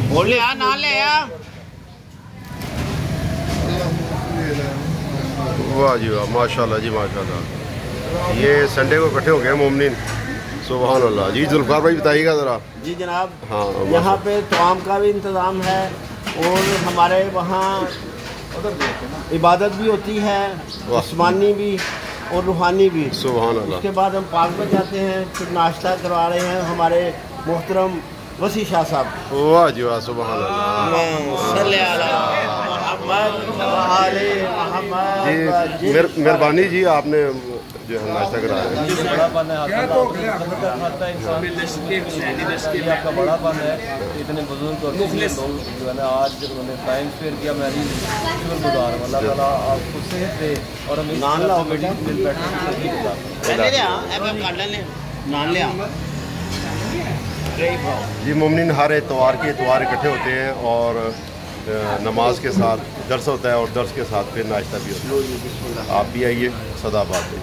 बोले आ ना ले आ। वाह जी वाह, माशाल्लाह जी माशाल्लाह। ये संडे को इकट्ठे हो गए मोमिन, सुभान अल्लाह जी। जुल्फकार भाई बताइएगा ज़रा। जी जनाब, हाँ, यहाँ पे तमाम का भी इंतज़ाम है और हमारे वहाँ इबादत भी होती है, आसमानी भी और रूहानी भी। सुभान अल्लाह। उसके बाद हम पाक में जाते हैं, फिर नाश्ता करवा रहे हैं हमारे मोहतरम वसी शाह साहब। वाह जी वाह, सुभान अल्लाह जी। मेहरबानी जी, आपने जो है नाश्ता कराया है। आपका बड़ा पन है, इतने बुजुर्ग और जो है ना आज उन्होंने टाइम स्पेयर किया। मैं शुक्रगुजार हूं अल्लाह ताला आपको सेहत दे और हम नान लाओ बेटा, मिल जी। मोमिन हर एतवार के एतवार इकट्ठे होते हैं और नमाज के साथ दर्स होता है और दर्स के साथ फिर नाश्ता भी होता है। आप भी आइए सदाबाद में।